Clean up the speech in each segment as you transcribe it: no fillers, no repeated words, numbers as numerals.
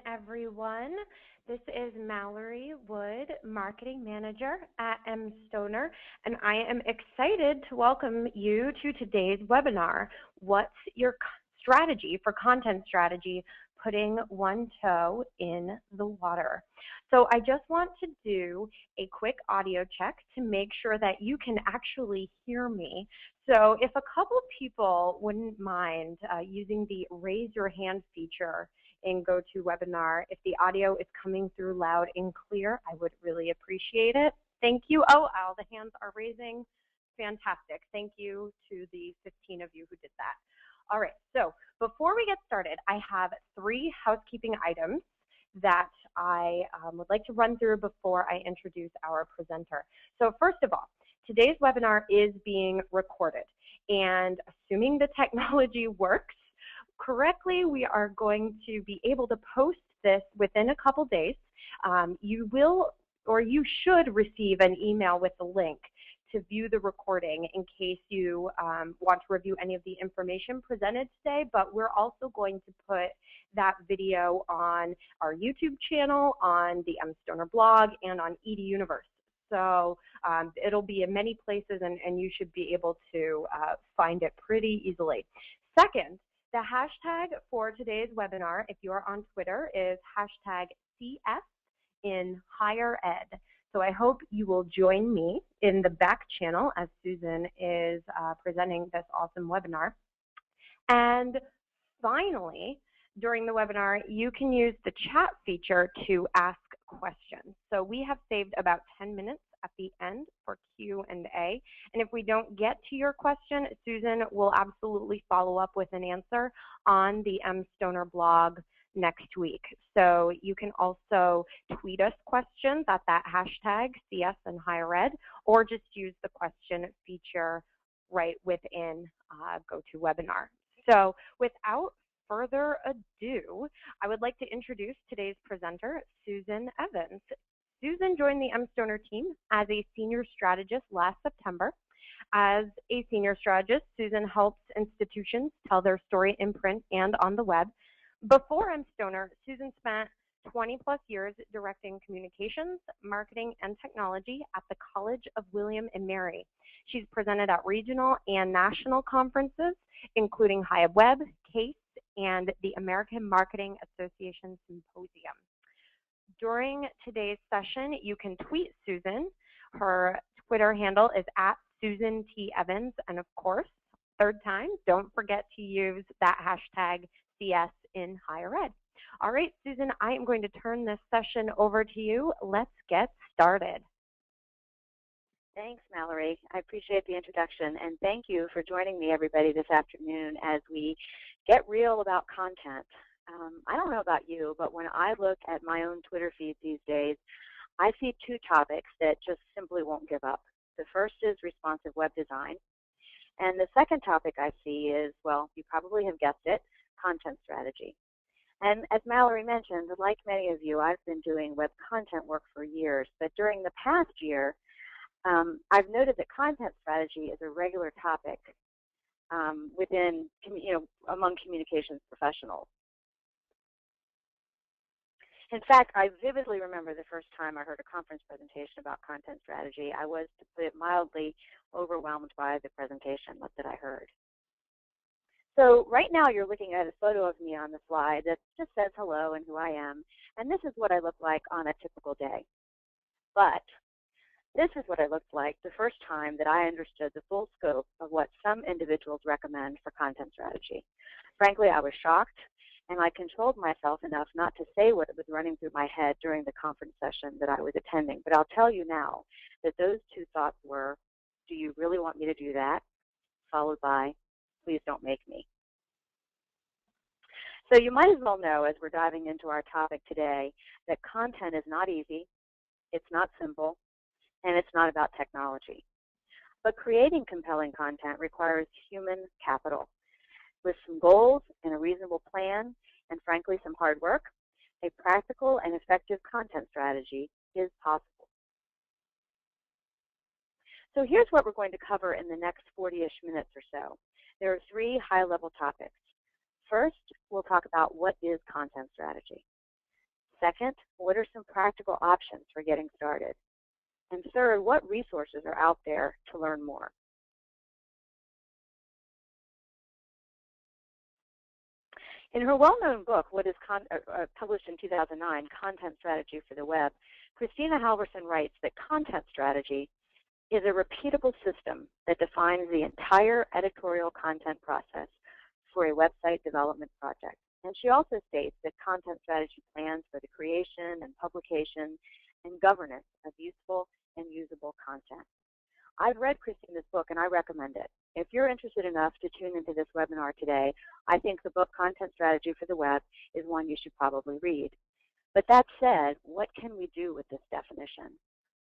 everyone. This is Mallory Wood, Marketing Manager at mStoner, and I am excited to welcome you to today's webinar, What's Your Strategy for Content Strategy, Putting One Toe in the Water. So I just want to do a quick audio check to make sure that you can actually hear me. So if a couple of people wouldn't mind using the raise your hand feature in GoToWebinar, if the audio is coming through loud and clear, I would really appreciate it. Thank you. Oh, all the hands are raising. Fantastic. Thank you to the 15 of you who did that. All right, so before we get started, I have 3 housekeeping items that I would like to run through before I introduce our presenter. So first of all, today's webinar is being recorded, and assuming the technology works correctly, we are going to be able to post this within a couple days. You will, or you should receive an email with the link to view the recording in case you want to review any of the information presented today, but we're also going to put that video on our YouTube channel, on the mStoner blog, and on EduUniverse. So it'll be in many places, and you should be able to find it pretty easily. Second, the hashtag for today's webinar, if you're on Twitter, is hashtag CS in higher ed. So I hope you will join me in the back channel as Susan is presenting this awesome webinar. And finally, during the webinar, you can use the chat feature to ask questions. So we have saved about 10 minutes at the end for Q&A. And if we don't get to your question, Susan will absolutely follow up with an answer on the mStoner blog next week. So you can also tweet us questions at that hashtag CS in higher ed, or just use the question feature right within GoToWebinar. So without further ado, I would like to introduce today's presenter, Susan Evans. Susan joined the mStoner team as a senior strategist last September. As a senior strategist, Susan helps institutions tell their story in print and on the web. Before mStoner, Susan spent 20+ years directing communications, marketing, and technology at the College of William and Mary. She's presented at regional and national conferences, including High Web, CASE, and the American Marketing Association Symposium. During today's session, you can tweet Susan. Her Twitter handle is @SusanTEvans, and of course, third time, don't forget to use that hashtag CS in higher ed. All right, Susan, I am going to turn this session over to you. Let's get started. Thanks, Mallory. I appreciate the introduction, and thank you for joining me, everybody, this afternoon as we get real about content. I don't know about you, but when I look at my own Twitter feed these days, I see 2 topics that just simply won't give up. The first is responsive web design, and the second topic I see is, well, you probably have guessed it, content strategy. And as Mallory mentioned, like many of you, I've been doing web content work for years, but during the past year, I've noted that content strategy is a regular topic within, among communications professionals. In fact, I vividly remember the first time I heard a conference presentation about content strategy. I was, to put it mildly, overwhelmed by the presentation that I heard. So right now you're looking at a photo of me on the slide that just says hello and who I am, and this is what I look like on a typical day. But this is what I looked like the first time that I understood the full scope of what some individuals recommend for content strategy. Frankly, I was shocked, and I controlled myself enough not to say what was running through my head during the conference session that I was attending. But I'll tell you now that those 2 thoughts were, do you really want me to do that? Followed by, please don't make me. So you might as well know, as we're diving into our topic today, that content is not easy, it's not simple, and it's not about technology. But creating compelling content requires human capital. With some goals and a reasonable plan, and frankly some hard work, a practical and effective content strategy is possible. So here's what we're going to cover in the next 40-ish minutes or so. There are 3 high-level topics. First, we'll talk about what is content strategy. Second, what are some practical options for getting started? And third, what resources are out there to learn more? In her well-known book, published in 2009, Content Strategy for the Web, Christina Halverson writes that content strategy is a repeatable system that defines the entire editorial content process for a website development project. And she also states that content strategy plans for the creation and publication and governance of useful and usable content. I've read Christina's book and I recommend it. If you're interested enough to tune into this webinar today, I think the book Content Strategy for the Web is one you should probably read. But that said, what can we do with this definition?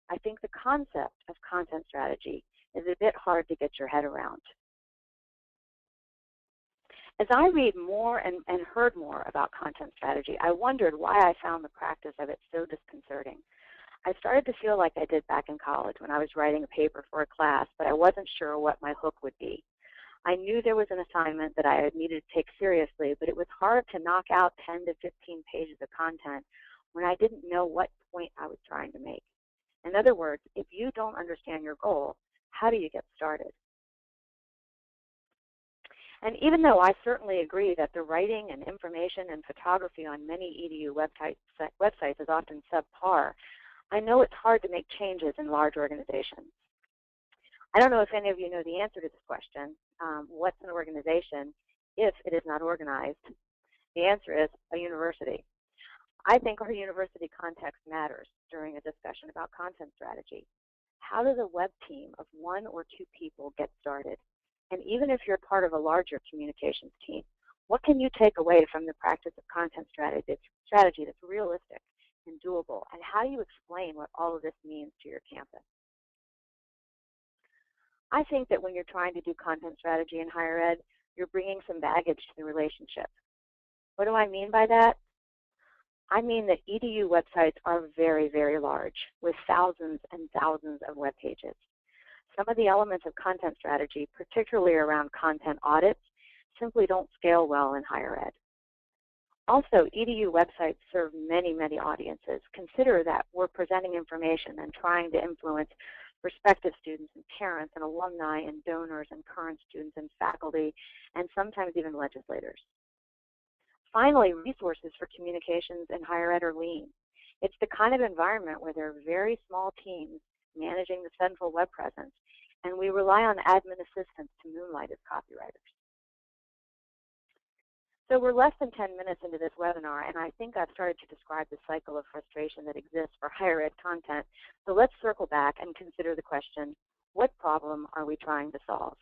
I think the concept of content strategy is a bit hard to get your head around. As I read more and heard more about content strategy, I wondered why I found the practice of it so disconcerting. I started to feel like I did back in college when I was writing a paper for a class, but I wasn't sure what my hook would be. I knew there was an assignment that I needed to take seriously, but it was hard to knock out 10 to 15 pages of content when I didn't know what point I was trying to make. In other words, if you don't understand your goal, how do you get started? And even though I certainly agree that the writing and information and photography on many EDU websites is often subpar, I know it's hard to make changes in large organizations. I don't know if any of you know the answer to this question. What's an organization if it is not organized? The answer is a university. I think our university context matters during a discussion about content strategy. How does a web team of 1 or 2 people get started? And even if you're part of a larger communications team, what can you take away from the practice of content strategy that's realistic and doable? And how do you explain what all of this means to your campus? I think that when you're trying to do content strategy in higher ed, you're bringing some baggage to the relationship. What do I mean by that? I mean that EDU websites are very, very large, with thousands and thousands of web pages. Some of the elements of content strategy, particularly around content audits, simply don't scale well in higher ed. Also, EDU websites serve many, many audiences. Consider that we're presenting information and trying to influence prospective students and parents and alumni and donors and current students and faculty and sometimes even legislators. Finally, resources for communications in higher ed are lean. It's the kind of environment where there are very small teams managing the central web presence, and we rely on admin assistants to moonlight as copywriters. So we're less than 10 minutes into this webinar, and I think I've started to describe the cycle of frustration that exists for higher ed content. So let's circle back and consider the question, what problem are we trying to solve?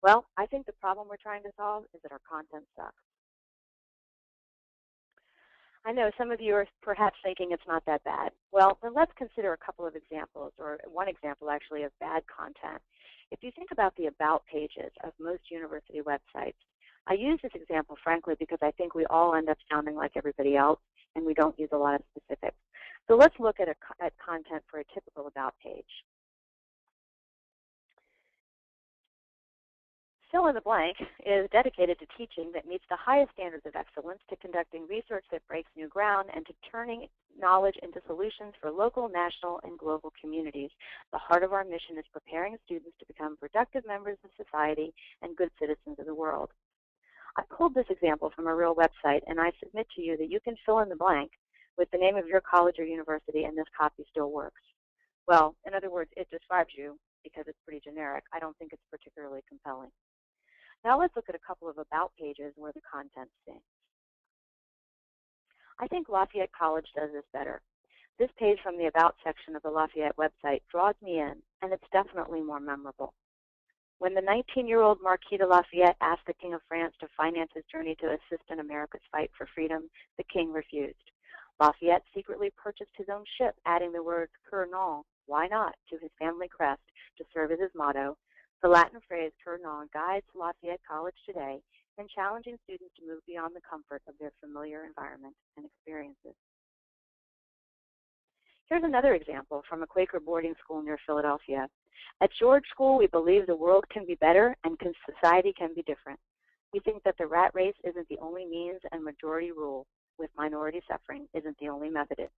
Well, I think the problem we're trying to solve is that our content sucks. I know some of you are perhaps thinking it's not that bad. Well, then let's consider a couple of examples, or one example actually, of bad content. If you think about the about pages of most university websites, I use this example, frankly, because I think we all end up sounding like everybody else, and we don't use a lot of specifics. So let's look at content for a typical about page. Fill in the blank is dedicated to teaching that meets the highest standards of excellence, to conducting research that breaks new ground, and to turning knowledge into solutions for local, national, and global communities. The heart of our mission is preparing students to become productive members of society and good citizens of the world. I pulled this example from a real website, and I submit to you that you can fill in the blank with the name of your college or university, and this copy still works. Well, in other words, it describes you because it's pretty generic. I don't think it's particularly compelling. Now let's look at a couple of about pages where the content stinks. I think Lafayette College does this better. This page from the About section of the Lafayette website draws me in, and it's definitely more memorable. When the 19-year-old Marquis de Lafayette asked the King of France to finance his journey to assist in America's fight for freedom, the king refused. Lafayette secretly purchased his own ship, adding the words "Cur non," why not, to his family crest to serve as his motto. The Latin phrase "Cur non" guides Lafayette College today in challenging students to move beyond the comfort of their familiar environment and experiences. Here's another example from a Quaker boarding school near Philadelphia. At George School, we believe the world can be better and society can be different. We think that the rat race isn't the only means and majority rule. with minority suffering isn't the only method.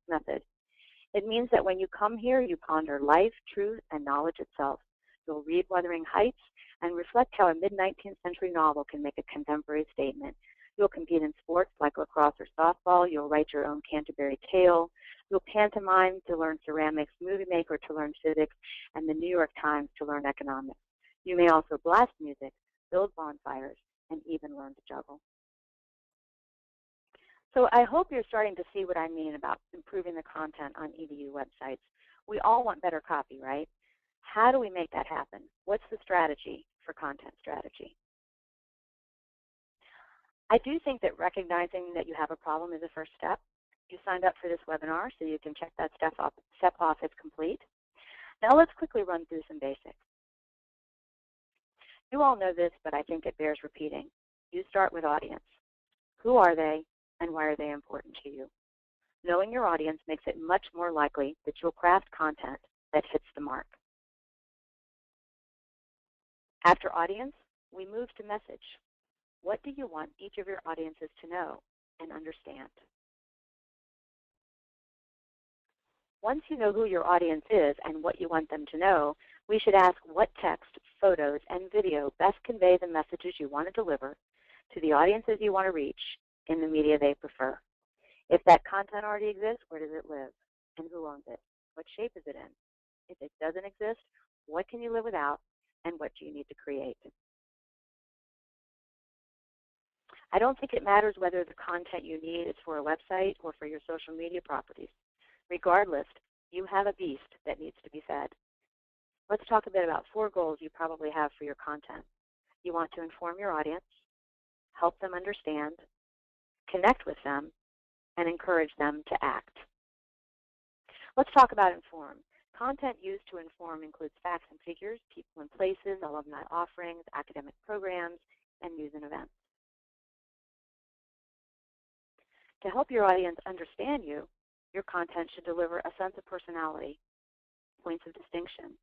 It means that when you come here, you ponder life, truth, and knowledge itself. You'll read Wuthering Heights and reflect how a mid-19th century novel can make a contemporary statement. You'll compete in sports like lacrosse or softball. You'll write your own Canterbury Tale. You'll pantomime to learn ceramics, movie maker to learn physics, and the New York Times to learn economics. You may also blast music, build bonfires, and even learn to juggle. So I hope you're starting to see what I mean about improving the content on EDU websites. We all want better copy, right? How do we make that happen? What's the strategy for content strategy? I do think that recognizing that you have a problem is a first step. You signed up for this webinar, so you can check that step off as complete. Now let's quickly run through some basics. You all know this, but I think it bears repeating. You start with audience. Who are they, and why are they important to you? Knowing your audience makes it much more likely that you'll craft content that hits the mark. After audience, we move to message. What do you want each of your audiences to know and understand? Once you know who your audience is and what you want them to know, we should ask what text, photos, and video best convey the messages you want to deliver to the audiences you want to reach in the media they prefer. If that content already exists, where does it live? And who owns it? What shape is it in? If it doesn't exist, what can you live without, and what do you need to create? I don't think it matters whether the content you need is for a website or for your social media properties. Regardless, you have a beast that needs to be fed. Let's talk a bit about 4 goals you probably have for your content. You want to inform your audience, help them understand, connect with them, and encourage them to act. Let's talk about inform. Content used to inform includes facts and figures, people and places, alumni offerings, academic programs, and news and events. To help your audience understand you, your content should deliver a sense of personality, points of distinction,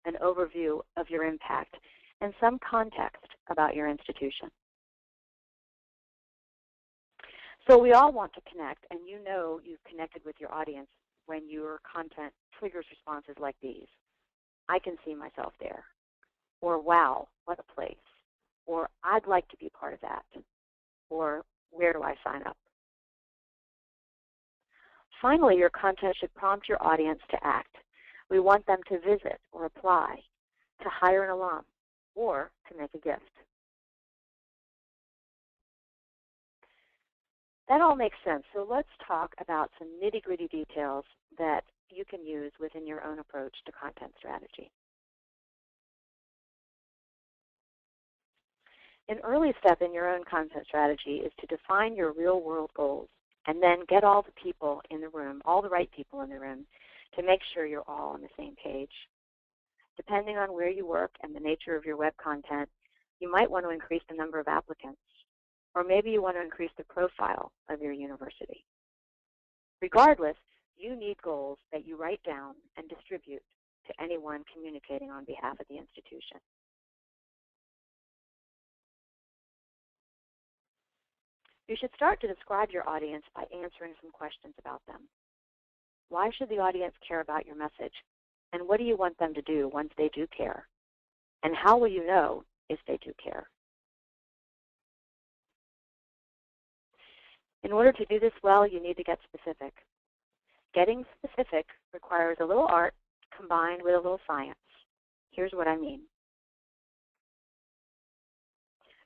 an overview of your impact, and some context about your institution. So we all want to connect, and you know you've connected with your audience when your content triggers responses like these. I can see myself there. Or, wow, what a place. Or, I'd like to be part of that. Or, where do I sign up? Finally, your content should prompt your audience to act. We want them to visit or apply, to hire an alum, or to make a gift. That all makes sense, so let's talk about some nitty-gritty details that you can use within your own approach to content strategy. An early step in your own content strategy is to define your real-world goals and then get all the people in the room, all the right people in the room, to make sure you're all on the same page. Depending on where you work and the nature of your web content, you might want to increase the number of applicants, or maybe you want to increase the profile of your university. Regardless, you need goals that you write down and distribute to anyone communicating on behalf of the institution. You should start to describe your audience by answering some questions about them. Why should the audience care about your message? And what do you want them to do once they do care? And how will you know if they do care? In order to do this well, you need to get specific. Getting specific requires a little art combined with a little science. Here's what I mean.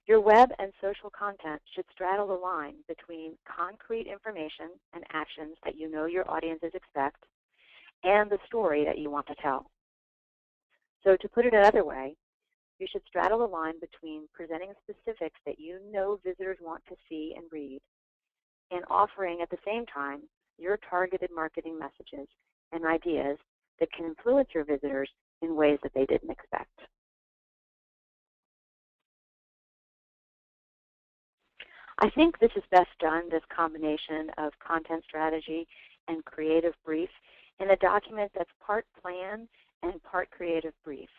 Your web and social content should straddle the line between concrete information and actions that you know your audiences expect and the story that you want to tell. So to put it another way, you should straddle the line between presenting specifics that you know visitors want to see and read and offering at the same time your targeted marketing messages and ideas that can influence your visitors in ways that they didn't expect. I think this is best done, this combination of content strategy and creative brief, in a document that's part plan and part creative brief.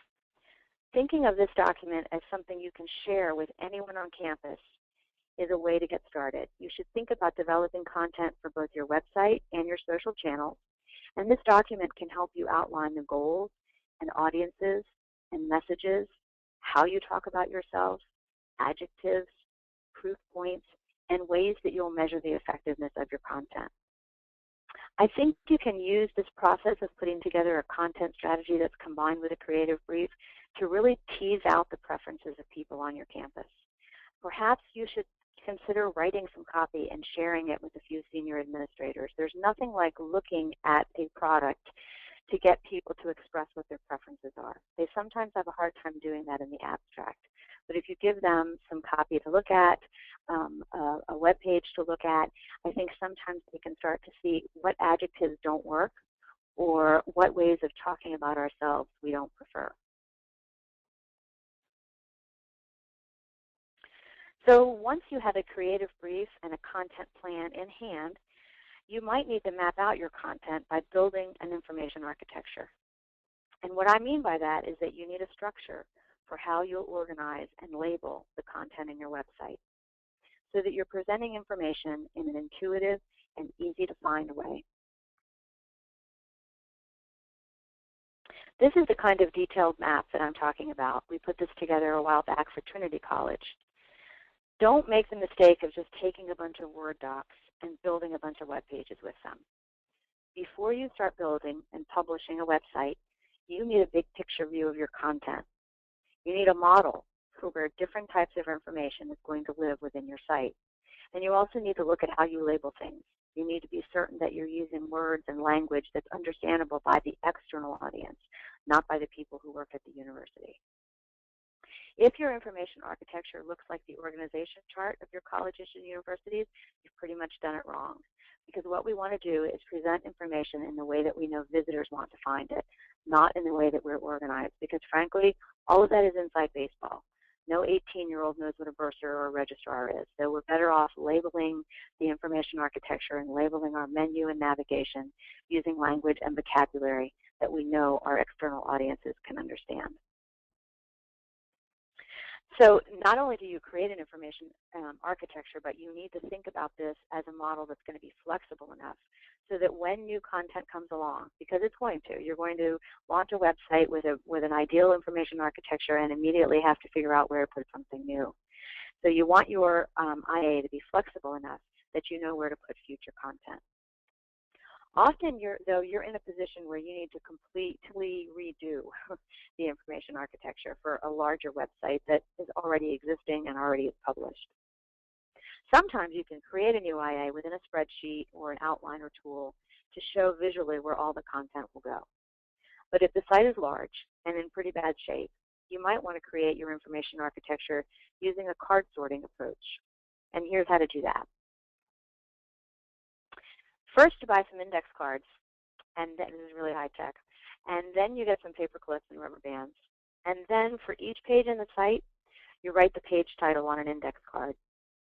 Thinking of this document as something you can share with anyone on campus, is a way to get started. You should think about developing content for both your website and your social channels, and this document can help you outline the goals and audiences and messages, how you talk about yourself, adjectives, proof points, and ways that you'll measure the effectiveness of your content. I think you can use this process of putting together a content strategy that's combined with a creative brief to really tease out the preferences of people on your campus. Perhaps you should consider writing some copy and sharing it with a few senior administrators. There's nothing like looking at a product to get people to express what their preferences are. They sometimes have a hard time doing that in the abstract. But if you give them some copy to look at, a web page to look at, I think sometimes they can start to see what adjectives don't work or what ways of talking about ourselves we don't prefer. So once you have a creative brief and a content plan in hand, you might need to map out your content by building an information architecture. And what I mean by that is that you need a structure for how you'll organize and label the content in your website so that you're presenting information in an intuitive and easy to find way. This is the kind of detailed map that I'm talking about. We put this together a while back for Trinity College. Don't make the mistake of just taking a bunch of Word docs and building a bunch of web pages with them. Before you start building and publishing a website, you need a big picture view of your content. You need a model for where different types of information is going to live within your site. And you also need to look at how you label things. You need to be certain that you're using words and language that's understandable by the external audience, not by the people who work at the university. If your information architecture looks like the organization chart of your colleges and universities, you've pretty much done it wrong. Because what we want to do is present information in the way that we know visitors want to find it, not in the way that we're organized. Because frankly, all of that is inside baseball. No 18-year-old knows what a bursar or a registrar is. So we're better off labeling the information architecture and labeling our menu and navigation using language and vocabulary that we know our external audiences can understand. So not only do you create an information architecture, but you need to think about this as a model that's going to be flexible enough so that when new content comes along, because it's going to, you're going to launch a website with an ideal information architecture and immediately have to figure out where to put something new. So you want your IA to be flexible enough that you know where to put future content. Often, though, you're in a position where you need to completely redo the information architecture for a larger website that is already existing and already is published. Sometimes you can create a new IA within a spreadsheet or an outliner tool to show visually where all the content will go. But if the site is large and in pretty bad shape, you might want to create your information architecture using a card sorting approach. And here's how to do that. First, you buy some index cards, and this is really high tech. And then you get some paper clips and rubber bands. And then for each page in the site, you write the page title on an index card.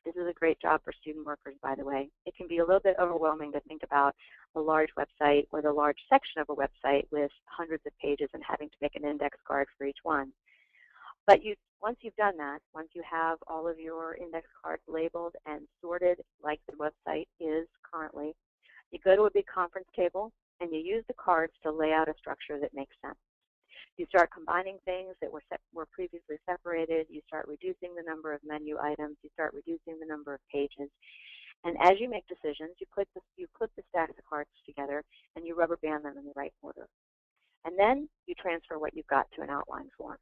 This is a great job for student workers, by the way. It can be a little bit overwhelming to think about a large website or the large section of a website with hundreds of pages and having to make an index card for each one. But once you've done that, once you have all of your index cards labeled and sorted like the website is currently, you go to a big conference table and you use the cards to lay out a structure that makes sense. You start combining things that were previously separated. You start reducing the number of menu items. You start reducing the number of pages. And as you make decisions, you clip the stacks of cards together and you rubber band them in the right order. And then you transfer what you've got to an outline form.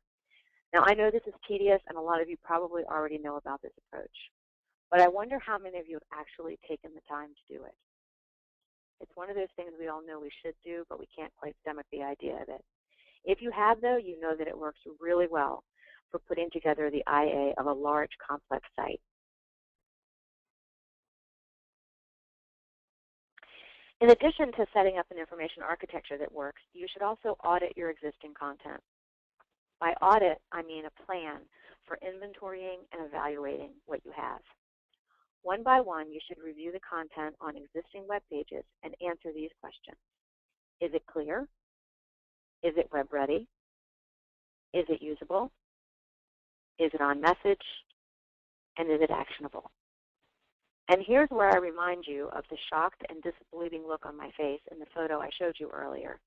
Now, I know this is tedious, and a lot of you probably already know about this approach. But I wonder how many of you have actually taken the time to do it. It's one of those things we all know we should do, but we can't quite stomach the idea of it. If you have, though, you know that it works really well for putting together the IA of a large, complex site. In addition to setting up an information architecture that works, you should also audit your existing content. By audit, I mean a plan for inventorying and evaluating what you have. One by one, you should review the content on existing web pages and answer these questions. Is it clear? Is it web ready? Is it usable? Is it on message? And is it actionable? And here's where I remind you of the shocked and disbelieving look on my face in the photo I showed you earlier.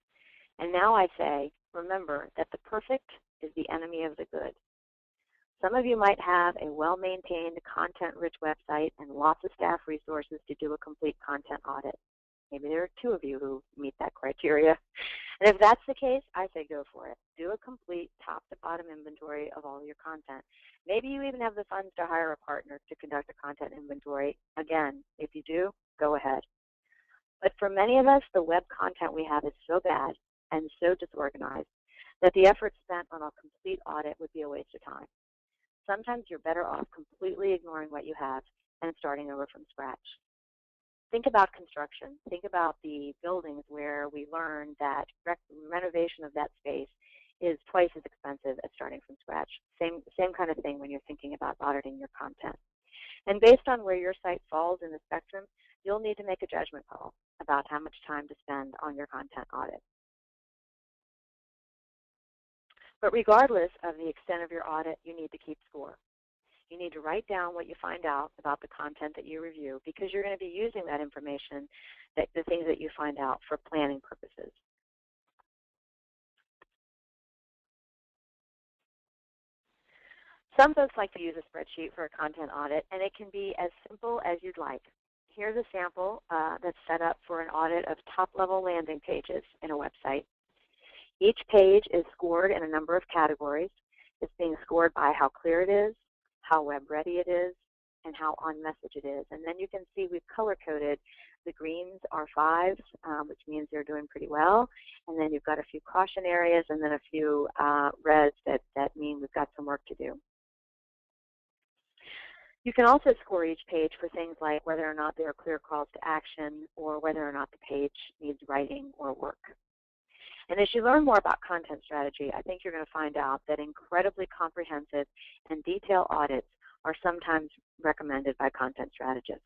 And now I say, remember that the perfect is the enemy of the good. Some of you might have a well-maintained, content-rich website and lots of staff resources to do a complete content audit. Maybe there are 2 of you who meet that criteria. And if that's the case, I say go for it. Do a complete top-to-bottom inventory of all your content. Maybe you even have the funds to hire a partner to conduct a content inventory. Again, if you do, go ahead. But for many of us, the web content we have is so bad and so disorganized that the effort spent on a complete audit would be a waste of time. Sometimes you're better off completely ignoring what you have and starting over from scratch. Think about construction. Think about the buildings where we learn that renovation of that space is twice as expensive as starting from scratch. Same kind of thing when you're thinking about auditing your content. And based on where your site falls in the spectrum, you'll need to make a judgment call about how much time to spend on your content audit. But regardless of the extent of your audit, you need to keep score. You need to write down what you find out about the content that you review, because you're going to be using that information, the things that you find out, for planning purposes. Some folks like to use a spreadsheet for a content audit, and it can be as simple as you'd like. Here's a sample that's set up for an audit of top-level landing pages in a website. Each page is scored in a number of categories. It's being scored by how clear it is, how web-ready it is, and how on-message it is. And then you can see we've color-coded. The greens are 5s, which means they're doing pretty well. And then you've got a few caution areas, and then a few reds that mean we've got some work to do. You can also score each page for things like whether or not there are clear calls to action, or whether or not the page needs writing or work. And as you learn more about content strategy, I think you're going to find out that incredibly comprehensive and detailed audits are sometimes recommended by content strategists.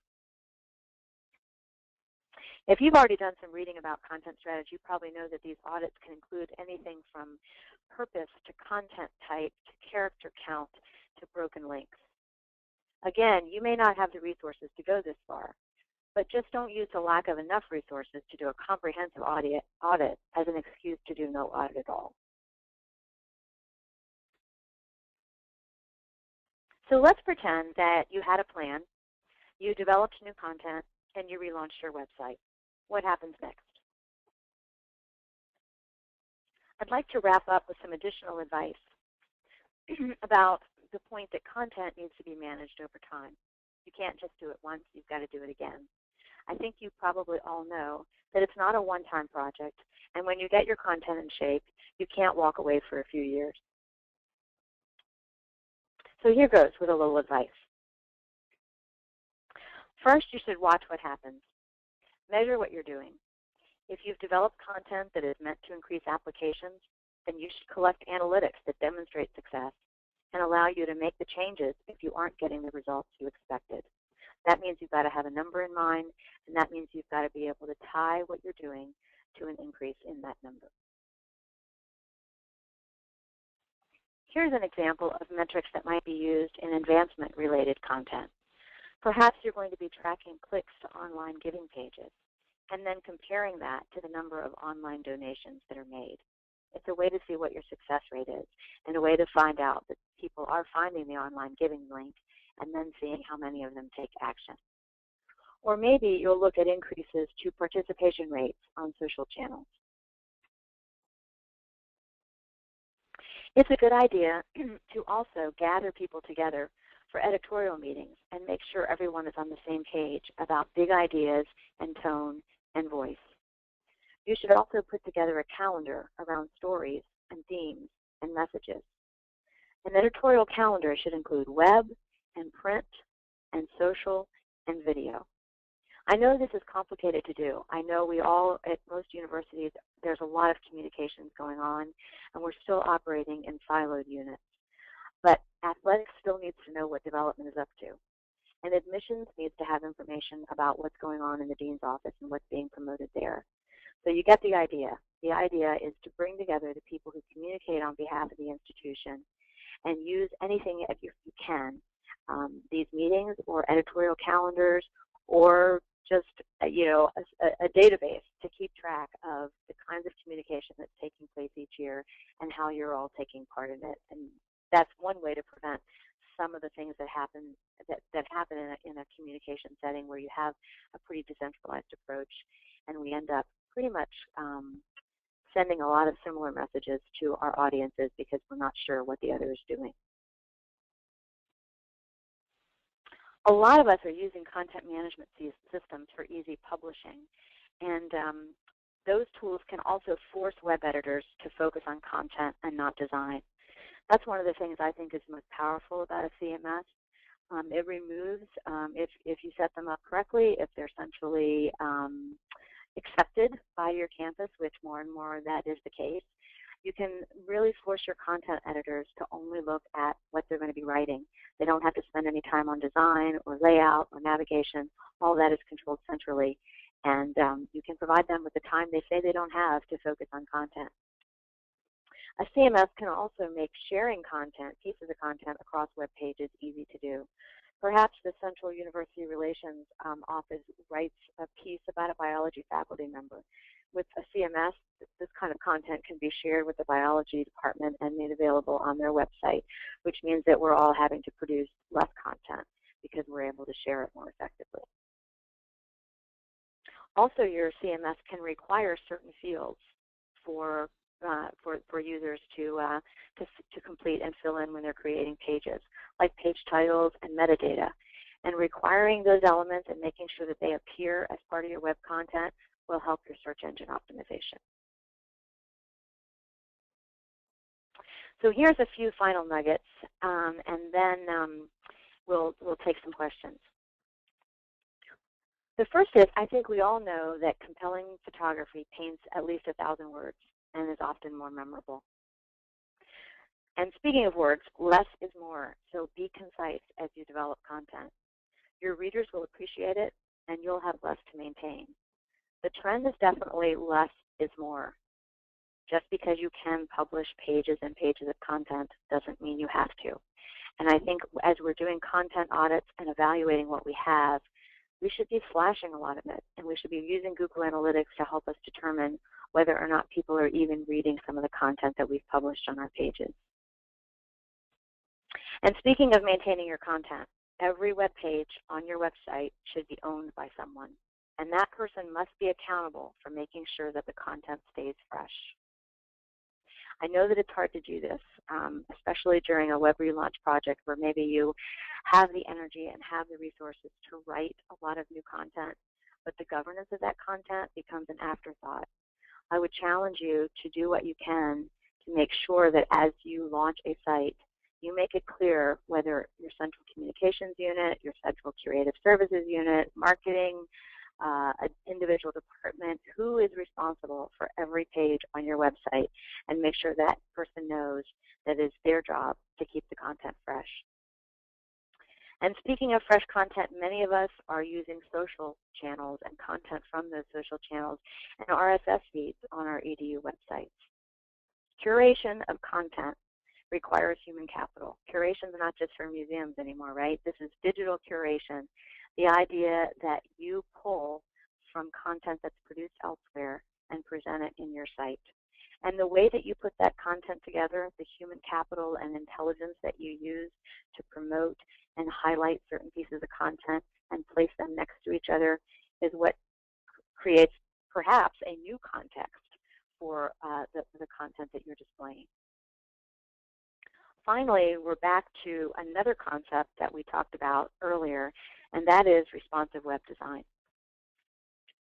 If you've already done some reading about content strategy, you probably know that these audits can include anything from purpose to content type to character count to broken links. Again, you may not have the resources to go this far, but just don't use the lack of enough resources to do a comprehensive audit as an excuse to do no audit at all. So let's pretend that you had a plan, you developed new content, and you relaunched your website. What happens next? I'd like to wrap up with some additional advice about the point that content needs to be managed over time. You can't just do it once, you've got to do it again. I think you probably all know that it's not a one-time project, and when you get your content in shape, you can't walk away for a few years. So here goes with a little advice. First, you should watch what happens. Measure what you're doing. If you've developed content that is meant to increase applications, then you should collect analytics that demonstrate success and allow you to make the changes if you aren't getting the results you expected. That means you've got to have a number in mind, and that means you've got to be able to tie what you're doing to an increase in that number. Here's an example of metrics that might be used in advancement-related content. Perhaps you're going to be tracking clicks to online giving pages and then comparing that to the number of online donations that are made. It's a way to see what your success rate is and a way to find out that people are finding the online giving link and then seeing how many of them take action. Or maybe you'll look at increases to participation rates on social channels. It's a good idea to also gather people together for editorial meetings and make sure everyone is on the same page about big ideas and tone and voice. You should also put together a calendar around stories and themes and messages. An editorial calendar should include web and print and social and video. I know this is complicated to do. I know we all, at most universities, there's a lot of communications going on, and we're still operating in siloed units. But athletics still needs to know what development is up to. And admissions needs to have information about what's going on in the dean's office and what's being promoted there. So you get the idea. The idea is to bring together the people who communicate on behalf of the institution and use anything if you can, these meetings or editorial calendars or just a database to keep track of the kinds of communication that's taking place each year and how you're all taking part in it. And that's one way to prevent some of the things that happen in a communication setting where you have a pretty decentralized approach, and we end up pretty much sending a lot of similar messages to our audiences because we're not sure what the other is doing. A lot of us are using content management systems for easy publishing, and those tools can also force web editors to focus on content and not design. That's one of the things I think is most powerful about a CMS. It removes, if you set them up correctly, if they're centrally accepted by your campus, which more and more that is the case, you can really force your content editors to only look at what they're going to be writing. They don't have to spend any time on design or layout or navigation. All that is controlled centrally, and you can provide them with the time they say they don't have to focus on content. A CMS can also make sharing content, pieces of content across web pages easy to do. Perhaps the Central University Relations Office writes a piece about a biology faculty member. With a CMS, this kind of content can be shared with the biology department and made available on their website, which means that we're all having to produce less content because we're able to share it more effectively. Also, your CMS can require certain fields for users to complete and fill in when they're creating pages, like page titles and metadata. And requiring those elements and making sure that they appear as part of your web content will help your search engine optimization. So here's a few final nuggets, and then we'll take some questions. The first is, I think we all know that compelling photography paints at least 1,000 words and is often more memorable. And speaking of words, less is more, so be concise as you develop content. Your readers will appreciate it, and you'll have less to maintain. The trend is definitely less is more. Just because you can publish pages and pages of content doesn't mean you have to. And I think as we're doing content audits and evaluating what we have, we should be flashing a lot of it, and we should be using Google Analytics to help us determine whether or not people are even reading some of the content that we've published on our pages. And speaking of maintaining your content, every web page on your website should be owned by someone, and that person must be accountable for making sure that the content stays fresh. I know that it's hard to do this, especially during a web relaunch project where maybe you have the energy and have the resources to write a lot of new content, but the governance of that content becomes an afterthought. I would challenge you to do what you can to make sure that as you launch a site, you make it clear whether your central communications unit, your central creative services unit, marketing, an individual department, who is responsible for every page on your website, and make sure that person knows that it's their job to keep the content fresh. And speaking of fresh content, many of us are using social channels and content from those social channels and RSS feeds on our EDU websites. Curation of content requires human capital. Curation is not just for museums anymore, right? This is digital curation. The idea that you pull from content that's produced elsewhere and present it in your site. And the way that you put that content together, the human capital and intelligence that you use to promote and highlight certain pieces of content and place them next to each other, is what creates perhaps a new context for the content that you're displaying. Finally, we're back to another concept that we talked about earlier, and that is responsive web design.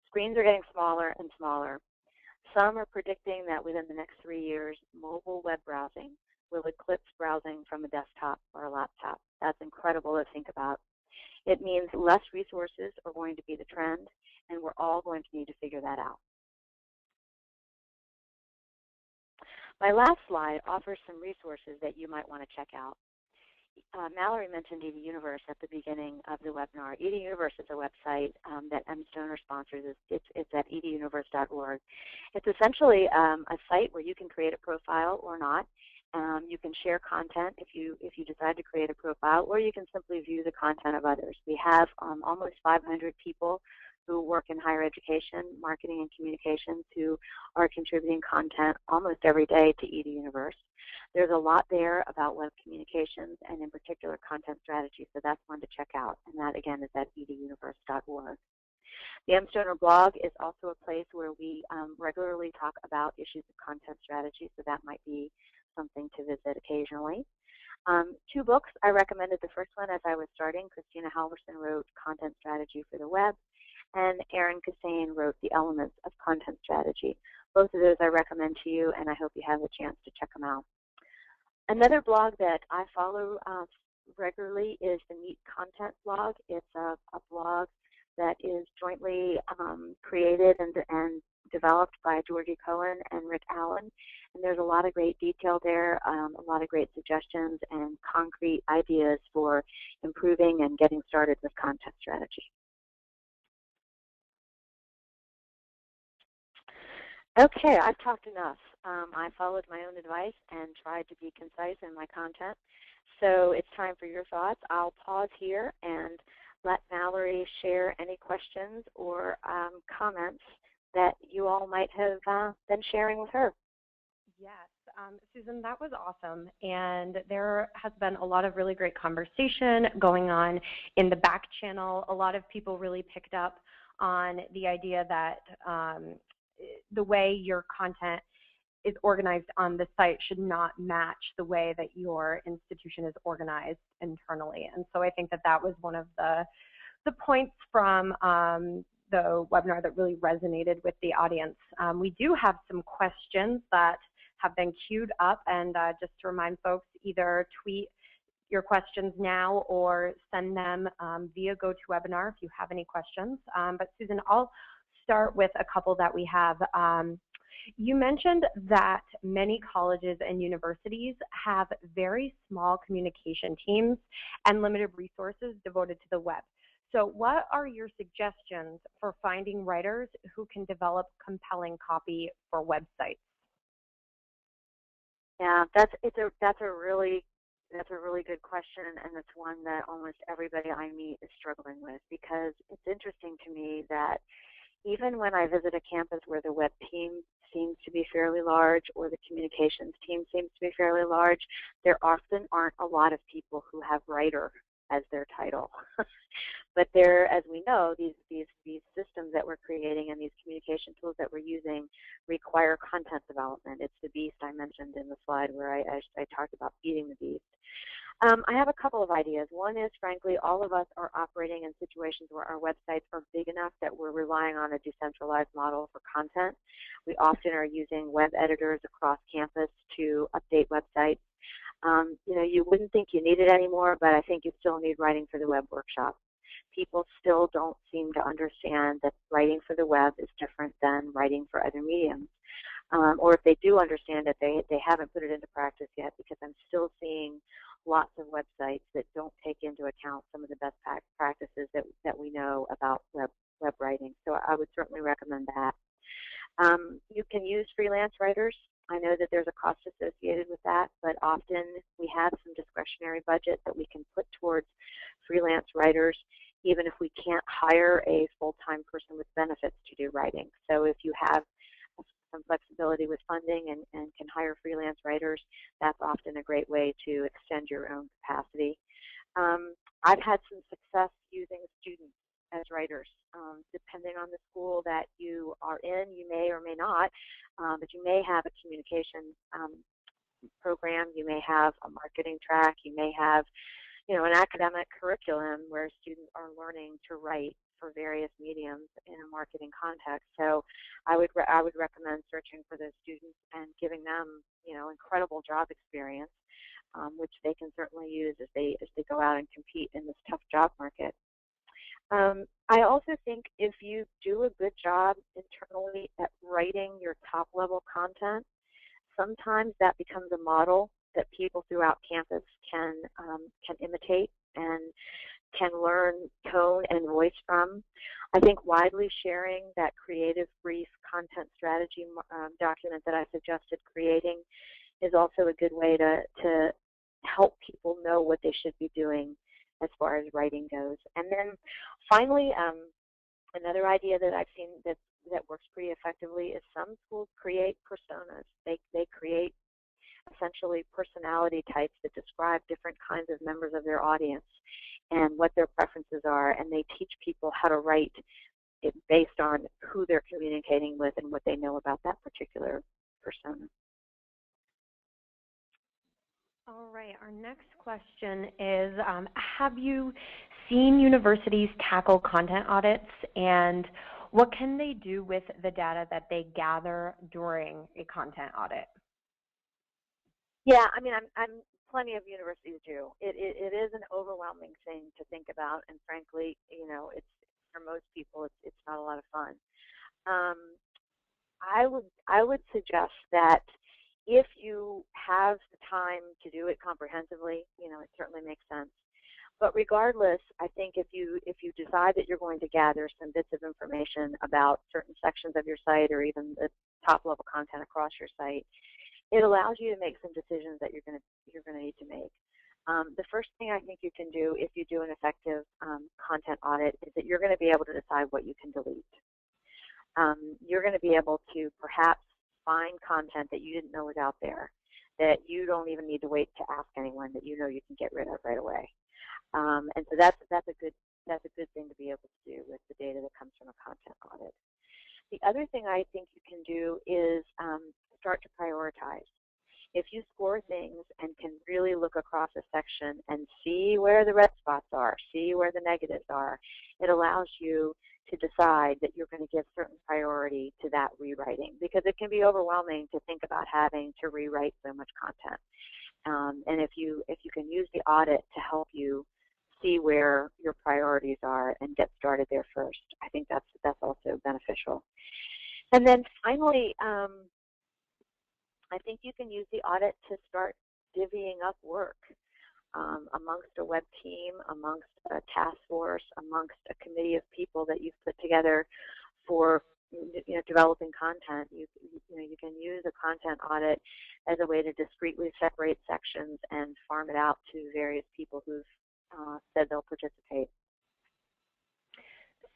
Screens are getting smaller and smaller. Some are predicting that within the next 3 years, mobile web browsing will eclipse browsing from a desktop or a laptop. That's incredible to think about. It means less resources are going to be the trend, and we're all going to need to figure that out. My last slide offers some resources that you might want to check out. Mallory mentioned EduUniverse at the beginning of the webinar. EduUniverse is a website that mStoner sponsors. It's at eduuniverse.org. It's essentially a site where you can create a profile or not You can share content if you decide to create a profile, or you can simply view the content of others. We have almost 500 people who work in higher education, marketing, and communications who are contributing content almost every day to EduUniverse. There's a lot there about web communications and in particular content strategy, so that's one to check out. And that again is at eduuniverse.org. The mStoner blog is also a place where we regularly talk about issues of content strategy, so that might be something to visit occasionally. 2 books I recommended. The first one, as I was starting, Christina Halverson wrote Content Strategy for the Web, and Erin Kassane wrote The Elements of Content Strategy. Both of those I recommend to you, and I hope you have a chance to check them out. Another blog that I follow regularly is the Neat Content blog. It's a blog that is jointly created and developed by Georgie Cohen and Rick Allen. And there's a lot of great detail there, a lot of great suggestions and concrete ideas for improving and getting started with content strategy. Okay, I've talked enough. I followed my own advice and tried to be concise in my content. So it's time for your thoughts. I'll pause here and let Mallory share any questions or comments that you all might have been sharing with her. Yes, Susan, that was awesome. And there has been a lot of really great conversation going on in the back channel. A lot of people really picked up on the idea that the way your content is organized on the site should not match the way that your institution is organized internally. And so I think that that was one of the points from the webinar that really resonated with the audience. We do have some questions that have been queued up, and just to remind folks, either tweet your questions now or send them via GoToWebinar if you have any questions. But Susan, I'll start with a couple that we have. You mentioned that many colleges and universities have very small communication teams and limited resources devoted to the web. So what are your suggestions for finding writers who can develop compelling copy for websites? Yeah, that's a really good question, and it's one that almost everybody I meet is struggling with, because it's interesting to me that even when I visit a campus where the web team seems to be fairly large or the communications team seems to be fairly large, there often aren't a lot of people who have writer as their title. But there, as we know, these systems that we're creating and these communication tools that we're using require content development. It's the beast I mentioned in the slide where I talked about feeding the beast. I have a couple of ideas. One is, frankly, all of us are operating in situations where our websites are big enough that we're relying on a decentralized model for content. We often are using web editors across campus to update websites. You know, you wouldn't think you need it anymore, but I think you still need writing for the web workshop. People still don't seem to understand that writing for the web is different than writing for other mediums. Or if they do understand it, they haven't put it into practice yet, because I'm still seeing lots of websites that don't take into account some of the best practices that we know about web writing. So I would certainly recommend that. You can use freelance writers. I know that there's a cost associated with that, but often we have some discretionary budget that we can put towards freelance writers, even if we can't hire a full-time person with benefits to do writing. So if you have some flexibility with funding and can hire freelance writers, that's often a great way to extend your own capacity. I've had some success using students as writers. Depending on the school that you are in, you may or may not, but you may have a communication program, you may have a marketing track, you may have, you know, an academic curriculum where students are learning to write for various mediums in a marketing context. So I would recommend searching for those students and giving them, you know, incredible job experience, which they can certainly use as they go out and compete in this tough job market. I also think if you do a good job internally at writing your top-level content, sometimes that becomes a model that people throughout campus can imitate and can learn tone and voice from. I think widely sharing that creative brief content strategy document that I suggested creating is also a good way to help people know what they should be doing as far as writing goes. And then finally, another idea that I've seen that works pretty effectively is some schools create personas. They create essentially personality types that describe different kinds of members of their audience and what their preferences are, and they teach people how to write it based on who they're communicating with and what they know about that particular persona. All right, our next question is, have you seen universities tackle content audits, and what can they do with the data that they gather during a content audit? Yeah, I mean, I'm plenty of universities do. It is an overwhelming thing to think about, and frankly, you know, it's for most people, it's not a lot of fun. I would suggest that if you have the time to do it comprehensively, you know, it certainly makes sense. But regardless, I think if you decide that you're going to gather some bits of information about certain sections of your site or even the top level content across your site, it allows you to make some decisions that you're going to need to make. The first thing I think you can do if you do an effective content audit is that you're going to be able to decide what you can delete. You're going to be able to perhaps find content that you didn't know was out there, that you don't even need to wait to ask anyone, that you know you can get rid of right away. And so that's a good thing to be able to do with the data that comes from a content audit. The other thing I think you can do is start to prioritize. If you score things and can really look across a section and see where the red spots are, see where the negatives are, it allows you to decide that you're going to give certain priority to that rewriting, because it can be overwhelming to think about having to rewrite so much content. And if you can use the audit to help you see where your priorities are and get started there first, I think that's also beneficial. And then finally, I think you can use the audit to start divvying up work amongst a web team, amongst a task force, amongst a committee of people that you've put together for developing content. You can use a content audit as a way to discreetly separate sections and farm it out to various people who've said they'll participate.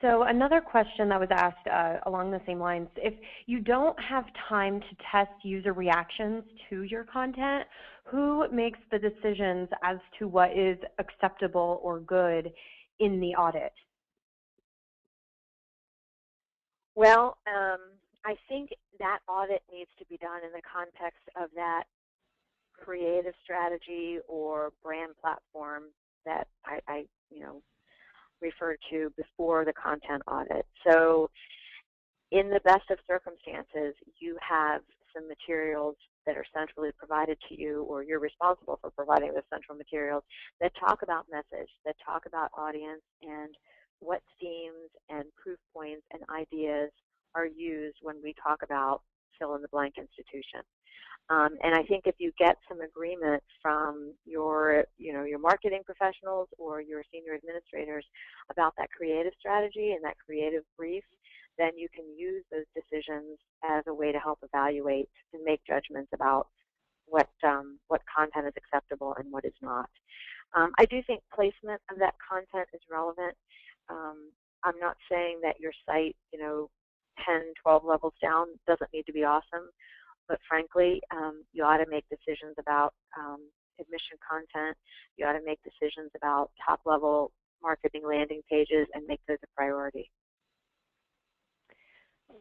So another question that was asked along the same lines, if you don't have time to test user reactions to your content, who makes the decisions as to what is acceptable or good in the audit? Well, I think that audit needs to be done in the context of that creative strategy or brand platform that I referred to before the content audit. So in the best of circumstances, you have some materials that are centrally provided to you, or you're responsible for providing the central materials that talk about message, that talk about audience, and what themes and proof points and ideas are used when we talk about fill-in-the-blank institution. And I think if you get some agreement from your marketing professionals or your senior administrators about that creative strategy and that creative brief, then you can use those decisions as a way to help evaluate and make judgments about what content is acceptable and what is not. I do think placement of that content is relevant. I'm not saying that your site, 10, 12 levels down doesn't need to be awesome. But frankly, you ought to make decisions about admission content. You ought to make decisions about top-level marketing landing pages and make those a priority.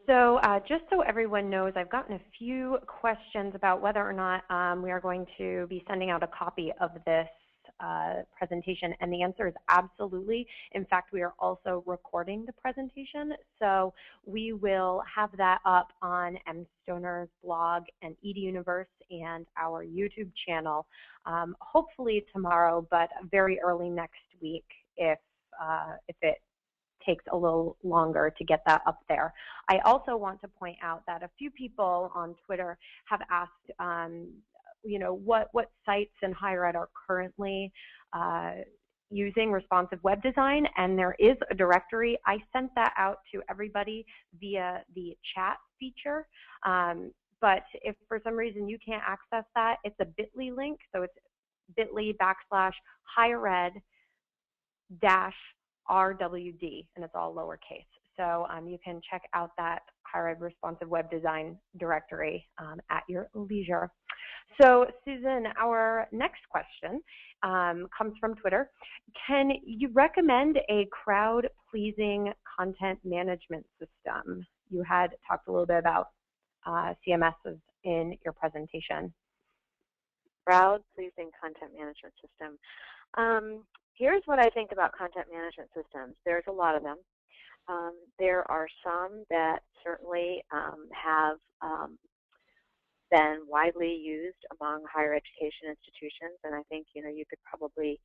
So just so everyone knows, I've gotten a few questions about whether or not we are going to be sending out a copy of this presentation, and the answer is absolutely. In fact, we are also recording the presentation, so we will have that up on mStoner's blog and EduUniverse and our YouTube channel, hopefully tomorrow, but very early next week if it takes a little longer to get that up there. I also want to point out that a few people on Twitter have asked what sites in higher ed are currently using responsive web design, and there is a directory. I sent that out to everybody via the chat feature. but if for some reason you can't access that, it's a bit.ly link. So it's bit.ly/higher-ed-RWD, and it's all lowercase. So you can check out that Higher Ed Responsive Web Design directory at your leisure. So Susan, our next question comes from Twitter. Can you recommend a crowd-pleasing content management system? You had talked a little bit about CMSs in your presentation. Crowd-pleasing content management system. Here's what I think about content management systems. There's a lot of them. There are some that certainly have been widely used among higher education institutions, and I think you could probably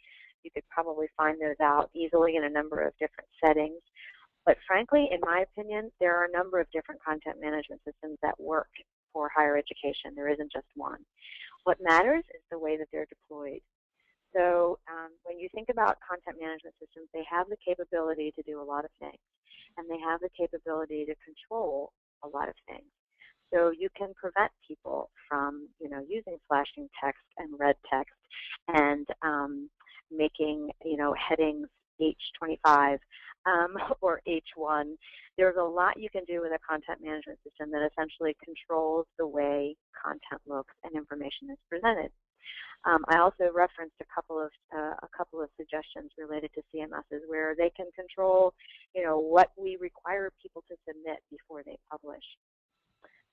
find those out easily in a number of different settings. But frankly, in my opinion, there are a number of different content management systems that work for higher education. There isn't just one. What matters is the way that they're deployed. So when you think about content management systems, they have the capability to do a lot of things, and they have the capability to control a lot of things. So you can prevent people from, using flashing text and red text and making, headings H25 or H1. There's a lot you can do with a content management system that essentially controls the way content looks and information is presented. I also referenced a couple of suggestions related to CMSs where they can control, what we require people to submit before they publish.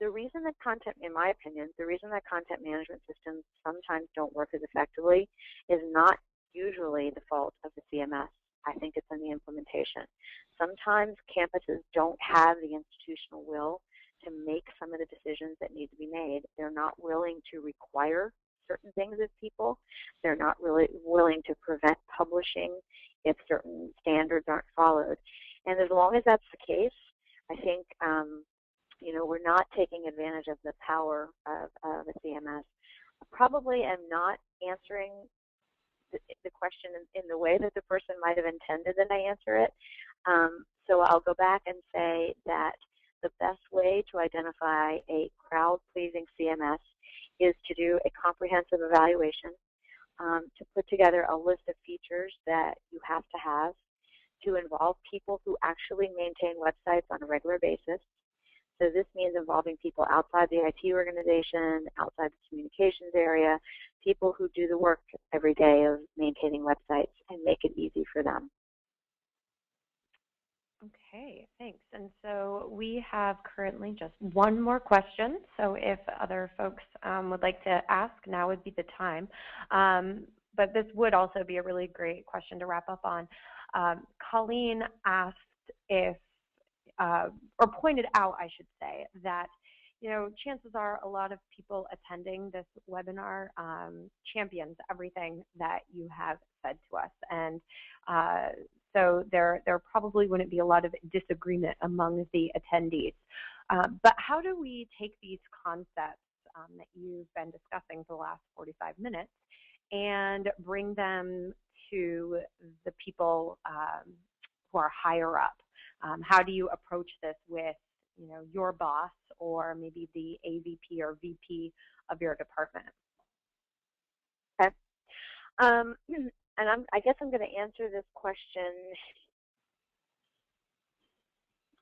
The reason that in my opinion, the reason that content management systems sometimes don't work as effectively is not usually the fault of the CMS. I think it's in the implementation. Sometimes campuses don't have the institutional will to make some of the decisions that need to be made. They're not willing to require certain things of people. They're not really willing to prevent publishing if certain standards aren't followed. And as long as that's the case, I think we're not taking advantage of the power of a CMS. I probably am not answering the question in the way that the person might have intended that I answer it. So I'll go back and say that the best way to identify a crowd-pleasing CMS is to do a comprehensive evaluation, to put together a list of features that you have, to involve people who actually maintain websites on a regular basis. So this means involving people outside the IT organization, outside the communications area, people who do the work every day of maintaining websites and make it easy for them. Okay, thanks. And so we have currently just one more question. So if other folks would like to ask, now would be the time. But this would also be a really great question to wrap up on. Colleen asked if, or pointed out, I should say, that chances are a lot of people attending this webinar champions everything that you have said to us, and so there probably wouldn't be a lot of disagreement among the attendees. But how do we take these concepts that you've been discussing for the last 45 minutes and bring them to the people who are higher up? How do you approach this with your boss or maybe the AVP or VP of your department? Okay. And I guess I'm going to answer this question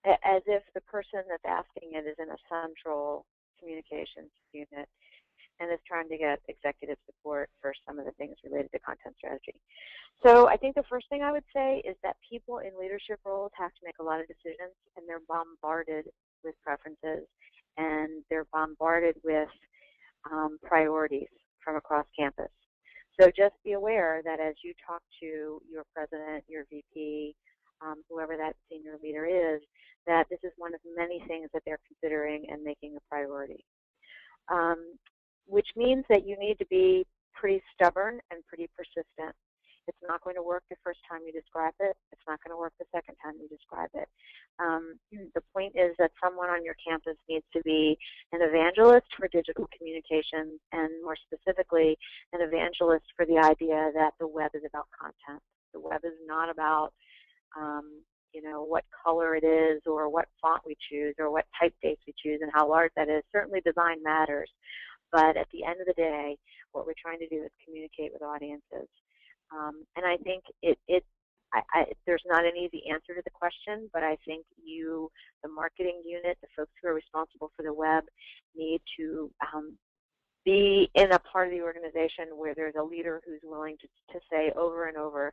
as if the person that's asking it is in a central communications unit and is trying to get executive support for some of the things related to content strategy. So I think the first thing I would say is that people in leadership roles have to make a lot of decisions, and they're bombarded with preferences, and they're bombarded with priorities from across campus. So just be aware that as you talk to your president, your VP, whoever that senior leader is, that this is one of many things that they're considering and making a priority. Which means that you need to be pretty stubborn and pretty persistent. It's not going to work the first time you describe it. It's not going to work the second time you describe it. The point is that someone on your campus needs to be an evangelist for digital communications, and more specifically, an evangelist for the idea that the web is about content. The web is not about what color it is or what font we choose or what typeface we choose and how large that is. Certainly design matters, but at the end of the day, what we're trying to do is communicate with audiences. And I think there's not an easy answer to the question, but I think the marketing unit, the folks who are responsible for the web, need to be in a part of the organization where there's a leader who's willing to say over and over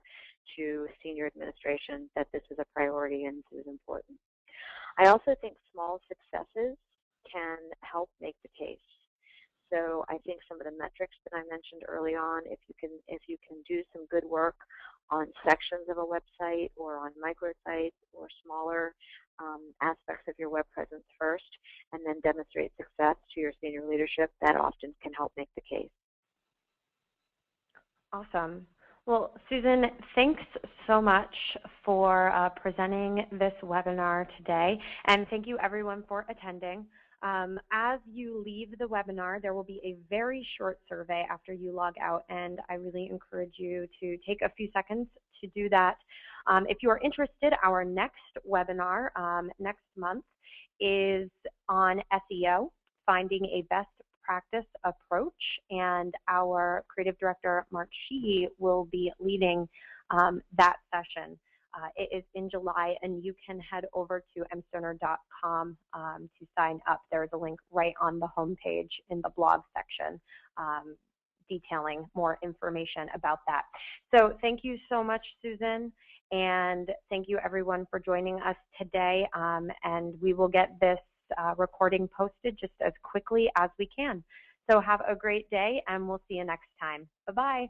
to senior administration that this is a priority and this is important. I also think small successes can help make the case. So I think some of the metrics that I mentioned early on, if you can do some good work on sections of a website or on microsites or smaller aspects of your web presence first, and then demonstrate success to your senior leadership, that often can help make the case. Awesome. Well, Susan, thanks so much for presenting this webinar today, and thank you everyone for attending. As you leave the webinar, there will be a very short survey after you log out, and I really encourage you to take a few seconds to do that. If you are interested, our next webinar next month is on SEO, finding a best practice approach, and our creative director, Mark Sheehy, will be leading that session. It is in July, and you can head over to mStoner.com to sign up. There's a link right on the homepage in the blog section detailing more information about that. So thank you so much, Susan, and thank you everyone for joining us today, and we will get this recording posted just as quickly as we can. So have a great day, and we'll see you next time. Bye-bye.